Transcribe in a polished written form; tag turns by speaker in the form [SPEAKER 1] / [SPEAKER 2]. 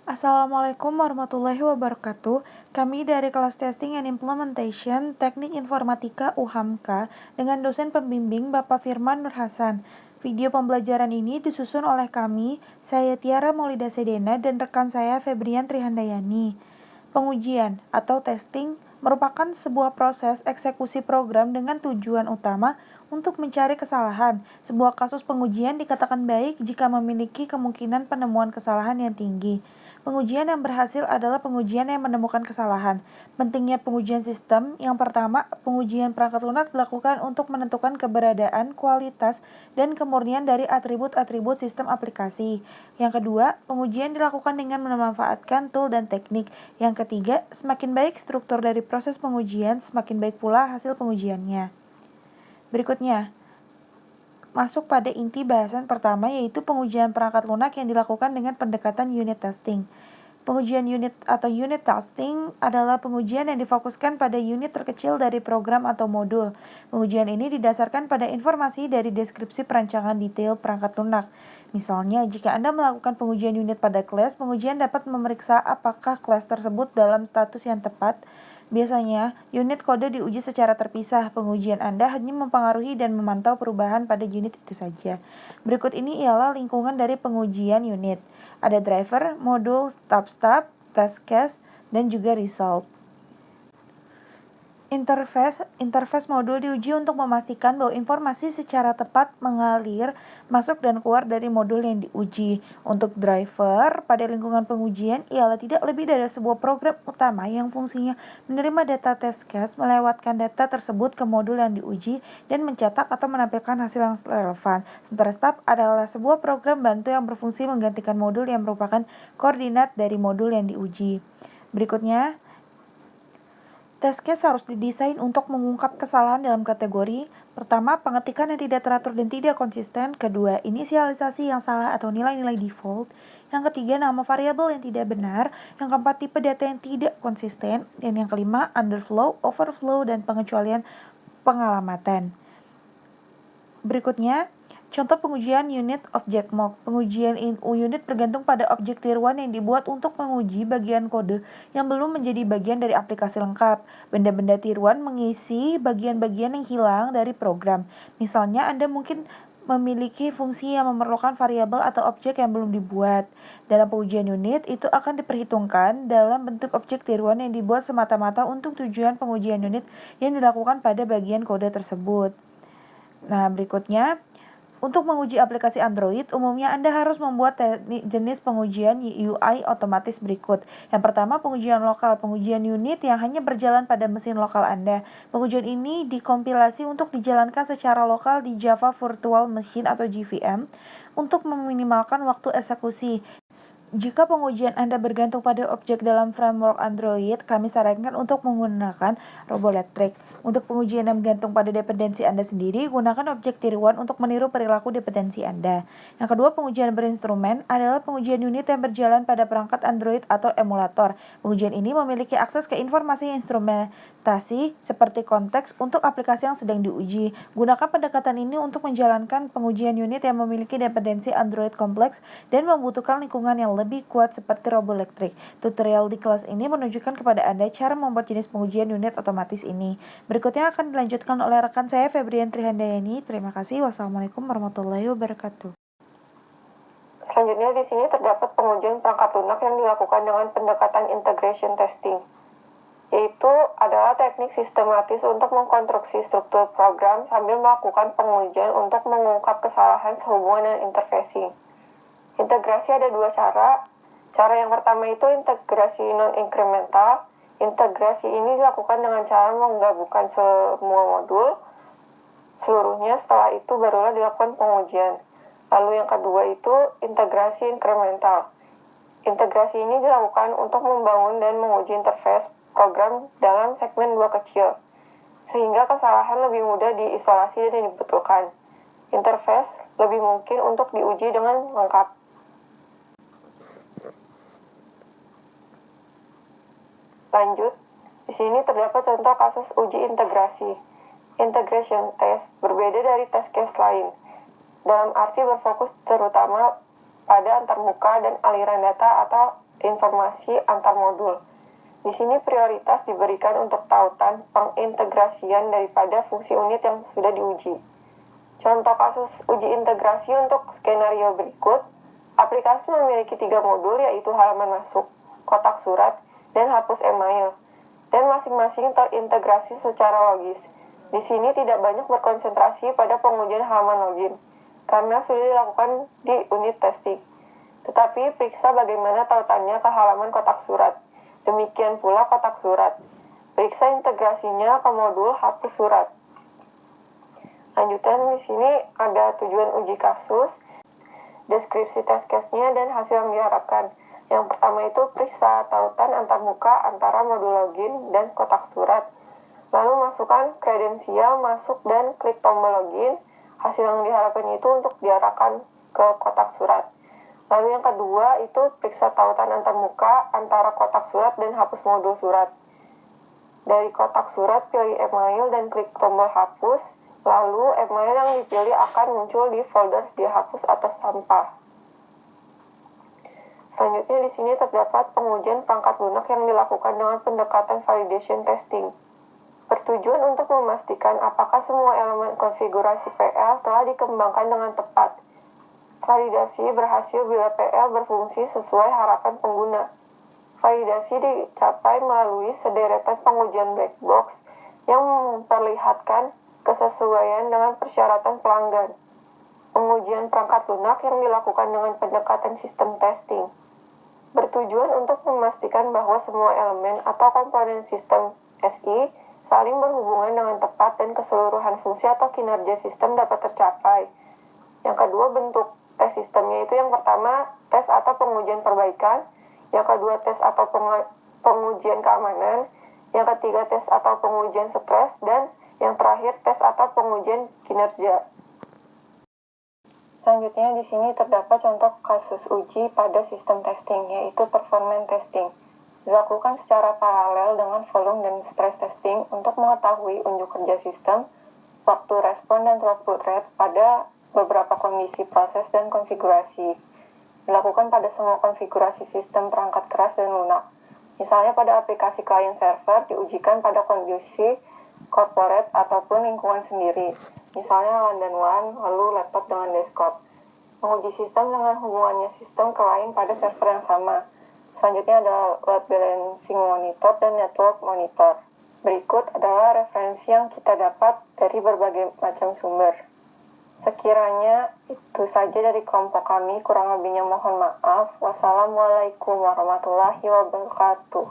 [SPEAKER 1] Assalamualaikum warahmatullahi wabarakatuh. Kami dari kelas Testing and Implementation Teknik Informatika UHAMKA dengan dosen pembimbing Bapak Firman Nur Hasan. Video pembelajaran ini disusun oleh kami, saya Tiara Maulida Sedena dan rekan saya Febrian Trihandayani. Pengujian atau testing merupakan sebuah proses eksekusi program dengan tujuan utama untuk mencari kesalahan. Sebuah kasus pengujian dikatakan baik jika memiliki kemungkinan penemuan kesalahan yang tinggi. Pengujian yang berhasil adalah pengujian yang menemukan kesalahan. Pentingnya pengujian sistem, yang pertama, pengujian perangkat lunak dilakukan untuk menentukan keberadaan, kualitas, dan kemurnian dari atribut-atribut sistem aplikasi. Yang kedua, pengujian dilakukan dengan memanfaatkan tool dan teknik. Yang ketiga, semakin baik struktur dari proses pengujian, semakin baik pula hasil pengujiannya. Berikutnya, masuk pada inti bahasan pertama, yaitu pengujian perangkat lunak yang dilakukan dengan pendekatan unit testing. Pengujian unit atau unit testing adalah pengujian yang difokuskan pada unit terkecil dari program atau modul. Pengujian ini didasarkan pada informasi dari deskripsi perancangan detail perangkat lunak. Misalnya, jika Anda melakukan pengujian unit pada kelas, pengujian dapat memeriksa apakah kelas tersebut dalam status yang tepat. Biasanya, unit kode diuji secara terpisah. Pengujian Anda hanya mempengaruhi dan memantau perubahan pada unit itu saja. Berikut ini ialah lingkungan dari pengujian unit. Ada driver, modul, stub, test case, dan juga result. Interface modul diuji untuk memastikan bahwa informasi secara tepat mengalir, masuk dan keluar dari modul yang diuji. Untuk driver, pada lingkungan pengujian ialah tidak lebih dari sebuah program utama yang fungsinya menerima data test case, melewatkan data tersebut ke modul yang diuji, dan mencetak atau menampilkan hasil yang relevan. Sementara stub adalah sebuah program bantu yang berfungsi menggantikan modul yang merupakan koordinat dari modul yang diuji. Berikutnya, test case harus didesain untuk mengungkap kesalahan dalam kategori. Pertama, pengetikan yang tidak teratur dan tidak konsisten. Kedua, inisialisasi yang salah atau nilai-nilai default. Yang ketiga, nama variabel yang tidak benar. Yang keempat, tipe data yang tidak konsisten. Dan yang kelima, underflow, overflow, dan pengecualian pengalamatan. Berikutnya, contoh pengujian unit object mock. Pengujian unit bergantung pada objek tier 1 yang dibuat untuk menguji bagian kode yang belum menjadi bagian dari aplikasi lengkap. Benda-benda tier 1 mengisi bagian-bagian yang hilang dari program. Misalnya, Anda mungkin memiliki fungsi yang memerlukan variabel atau objek yang belum dibuat. Dalam pengujian unit, itu akan diperhitungkan dalam bentuk objek tier 1 yang dibuat semata-mata untuk tujuan pengujian unit yang dilakukan pada bagian kode tersebut. Nah, berikutnya, untuk menguji aplikasi Android, umumnya Anda harus membuat jenis pengujian UI otomatis berikut. Yang pertama, pengujian lokal, pengujian unit yang hanya berjalan pada mesin lokal Anda. Pengujian ini dikompilasi untuk dijalankan secara lokal di Java Virtual Machine atau JVM untuk meminimalkan waktu eksekusi. Jika pengujian Anda bergantung pada objek dalam framework Android, kami sarankan untuk menggunakan Roboelectric. Untuk pengujian yang bergantung pada dependensi Anda sendiri, gunakan objek tier 1 untuk meniru perilaku dependensi Anda. Yang kedua, pengujian berinstrumen adalah pengujian unit yang berjalan pada perangkat Android atau emulator. Pengujian ini memiliki akses ke informasi instrumentasi seperti konteks untuk aplikasi yang sedang diuji. Gunakan pendekatan ini untuk menjalankan pengujian unit yang memiliki dependensi Android kompleks dan membutuhkan lingkungan yang lebih kuat seperti Roboelectric. Tutorial di kelas ini menunjukkan kepada Anda cara membuat jenis pengujian unit otomatis ini. Berikutnya akan dilanjutkan oleh rekan saya Febrian Trihandayani. Terima kasih. Wassalamualaikum warahmatullahi wabarakatuh.
[SPEAKER 2] Selanjutnya di sini terdapat pengujian perangkat lunak yang dilakukan dengan pendekatan integration testing, yaitu adalah teknik sistematis untuk mengkonstruksi struktur program sambil melakukan pengujian untuk mengungkap kesalahan sehubungan dengan interfacing. Integrasi ada dua cara. Cara yang pertama itu integrasi non-incremental. Integrasi ini dilakukan dengan cara menggabungkan semua modul seluruhnya, setelah itu barulah dilakukan pengujian. Lalu yang kedua itu integrasi incremental. Integrasi ini dilakukan untuk membangun dan menguji interface program dalam segmen dua kecil, sehingga kesalahan lebih mudah diisolasi dan dibetulkan. Interface lebih mungkin untuk diuji dengan lengkap. Lanjut, di sini terdapat contoh kasus uji integrasi. Integration test berbeda dari test case lain, dalam arti berfokus terutama pada antarmuka dan aliran data atau informasi antar modul. Di sini prioritas diberikan untuk tautan pengintegrasian daripada fungsi unit yang sudah diuji. Contoh kasus uji integrasi untuk skenario berikut, aplikasi memiliki 3 modul yaitu halaman masuk, kotak surat, dan hapus email, dan masing-masing terintegrasi secara logis. Di sini tidak banyak berkonsentrasi pada pengujian halaman login, karena sudah dilakukan di unit testing. Tetapi periksa bagaimana tautannya ke halaman kotak surat. Demikian pula kotak surat. Periksa integrasinya ke modul hapus surat. Lanjutan di sini ada tujuan uji kasus, deskripsi test case-nya, dan hasil yang diharapkan. Yang pertama itu periksa tautan antarmuka antara modul login dan kotak surat. Lalu masukkan kredensial masuk dan klik tombol login. Hasil yang diharapkan itu untuk diarahkan ke kotak surat. Lalu yang kedua itu periksa tautan antarmuka antara kotak surat dan hapus modul surat. Dari kotak surat pilih email dan klik tombol hapus. Lalu email yang dipilih akan muncul di folder dihapus atau sampah. Selanjutnya di sini terdapat pengujian perangkat lunak yang dilakukan dengan pendekatan validation testing. Bertujuan untuk memastikan apakah semua elemen konfigurasi PL telah dikembangkan dengan tepat. Validasi berhasil bila PL berfungsi sesuai harapan pengguna. Validasi dicapai melalui sederetan pengujian black box yang memperlihatkan kesesuaian dengan persyaratan pelanggan. Pengujian perangkat lunak yang dilakukan dengan pendekatan sistem testing. Bertujuan untuk memastikan bahwa semua elemen atau komponen sistem SI saling berhubungan dengan tepat dan keseluruhan fungsi atau kinerja sistem dapat tercapai. Yang kedua, bentuk tes sistemnya itu yang pertama tes atau pengujian perbaikan, yang kedua tes atau pengujian keamanan, yang ketiga tes atau pengujian stres, dan yang terakhir tes atau pengujian kinerja. Selanjutnya di sini terdapat contoh kasus uji pada sistem testing, yaitu performance testing. Dilakukan secara paralel dengan volume dan stress testing untuk mengetahui unjuk kerja sistem, waktu respon dan throughput rate pada beberapa kondisi proses dan konfigurasi. Dilakukan pada semua konfigurasi sistem perangkat keras dan lunak. Misalnya pada aplikasi client server diujikan pada kondisi corporate ataupun lingkungan sendiri. Misalnya London One, lalu laptop dengan desktop. Menguji sistem dengan hubungannya sistem ke lain pada server yang sama. Selanjutnya ada load balancing monitor dan network monitor. Berikut adalah referensi yang kita dapat dari berbagai macam sumber. Sekiranya itu saja dari kelompok kami, kurang lebihnya mohon maaf. Wassalamualaikum warahmatullahi wabarakatuh.